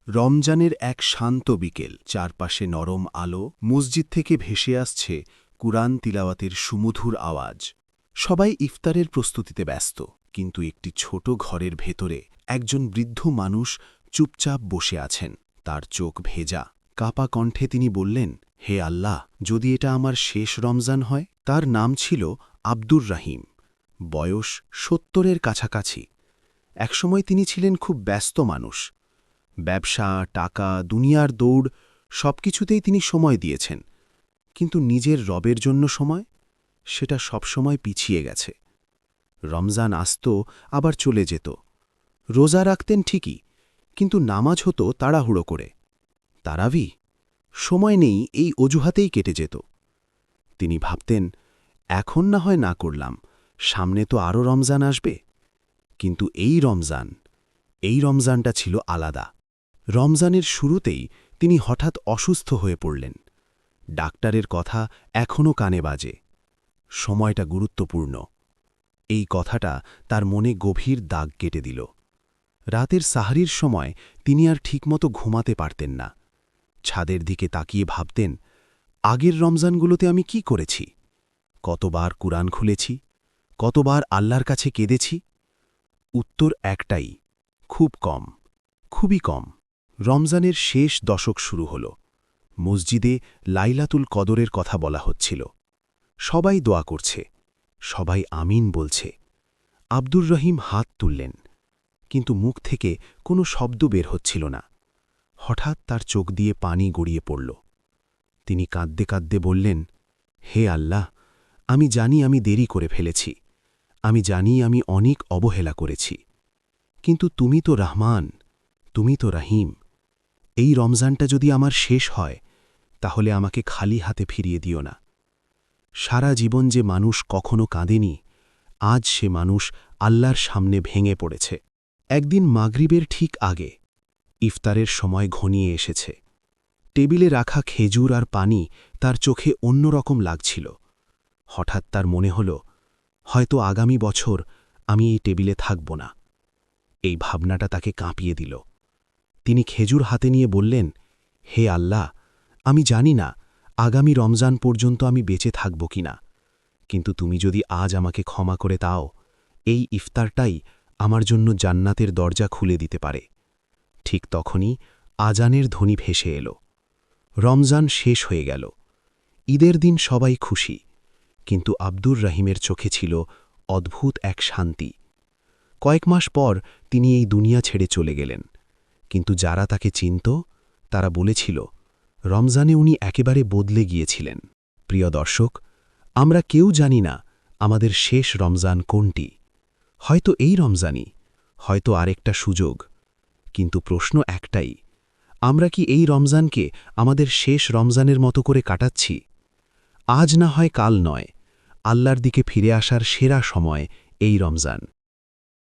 রমজানের এক শান্ত বিকেল, চারপাশে নরম আলো, মসজিদ থেকে ভেসে আসছে কুরআন তিলাওয়াতের সুমধুর আওয়াজ। সবাই ইফতারের প্রস্তুতিতে ব্যস্ত, কিন্তু একটি ছোট ঘরের ভেতরে একজন বৃদ্ধ মানুষ চুপচাপ বসে আছেন। তার চোখ ভেজা, কাপা কণ্ঠে তিনি বললেন, হে আল্লাহ, যদি এটা আমার শেষ রমজান হয়। তার নাম ছিল আব্দুর রহিম, বয়স ৭০-এর কাছাকাছি। একসময় তিনি ছিলেন খুব ব্যস্ত মানুষ। ব্যবসা, টাকা, দুনিয়ার দৌড় সবকিছুতেই তিনি সময় দিয়েছেন, কিন্তু নিজের রবের জন্য সময়, সেটা সবসময় পিছিয়ে গেছে। রমজান আসত, আবার চলে যেত। রোজা রাখতেন ঠিকই, কিন্তু নামাজ হতো তাড়াহুড়ো করে। তারাবি সময় নেই, এই অজুহাতেই কেটে যেত। তিনি ভাবতেন, এখন না হয় না করলাম, সামনে তো আরও রমজান আসবে। কিন্তু এই রমজানটা ছিল আলাদা। রমজানের শুরুতেই তিনি হঠাৎ অসুস্থ হয়ে পড়লেন। ডাক্তারের কথা এখনও কানে বাজে, সময়টা গুরুত্বপূর্ণ। এই কথাটা তার মনে গভীর দাগ কেটে দিল। রাতের সাহরির সময় তিনি আর ঠিকমতো ঘুমাতে পারতেন না। ছাদের দিকে তাকিয়ে ভাবতেন, আগের রমজানগুলোতে আমি কি করেছি? কতবার কুরআন খুলেছি, কতবার আল্লাহর কাছে কেঁদেছি? উত্তর একটাই, খুব কম, খুবই কম। রমজানের শেষ দশক শুরু হল। মসজিদে লাইলাতুল কদরের কথা বলা হচ্ছিল। সবাই দোয়া করছে, সবাই আমিন বলছে। আব্দুর রহিম হাত তুললেন, কিন্তু মুখ থেকে কোনো শব্দ বের হচ্ছিল না। হঠাৎ তার চোখ দিয়ে পানি গড়িয়ে পড়ল। তিনি কাঁদতে কাঁদতে বললেন, হে আল্লাহ, আমি জানি আমি দেরি করে ফেলেছি, আমি জানি আমি অনেক অবহেলা করেছি, কিন্তু তুমি তো রহমান, তুমি তো রহিম। এই রমজানটা যদি আমার শেষ হয়, তাহলে আমাকে খালি হাতে ফিরিয়ে দিও না। সারা জীবন যে মানুষ কখনো কাঁদেনি, আজ সে মানুষ আল্লাহর সামনে ভেঙে পড়েছে। একদিন মাগরিবের ঠিক আগে ইফতারের সময় ঘনিয়ে এসেছে। টেবিলে রাখা খেজুর আর পানি তার চোখে অন্যরকম লাগছিল। হঠাৎ তার মনে হল, হয়তো আগামী বছর আমি এই টেবিলে থাকব না। এই ভাবনাটা তাকে কাঁপিয়ে দিল। তিনি খেজুর হাতে নিয়ে বললেন, হে আল্লাহ, আমি জানি না আগামী রমজান পর্যন্ত আমি বেঁচে থাকব কিনা, কিন্তু তুমি যদি আজ আমাকে ক্ষমা করে দাও, এই ইফতারটাই আমার জন্য জান্নাতের দরজা খুলে দিতে পারে। ঠিক তখনই আজানের ধ্বনি ভেসে এল। রমজান শেষ হয়ে গেল। ঈদের দিন সবাই খুশি, কিন্তু আব্দুর রহিমের চোখে ছিল অদ্ভুত এক শান্তি। কয়েক মাস পর তিনি এই দুনিয়া ছেড়ে চলে গেলেন, কিন্তু যারা তাকে চিনত তারা বলেছিল, রমজানে উনি একেবারে বদলে গিয়েছিলেন। প্রিয় দর্শক, আমরা কেউ জানি না আমাদের শেষ রমজান কোনটি। হয়তো এই রমজানই, হয়তো আরেকটা সুযোগ। কিন্তু প্রশ্ন একটাই, আমরা কি এই রমজানকে আমাদের শেষ রমজানের মতো করে কাটাচ্ছি? আজ না হয় কাল নয়, আল্লাহর দিকে ফিরে আসার সেরা সময় এই রমজান।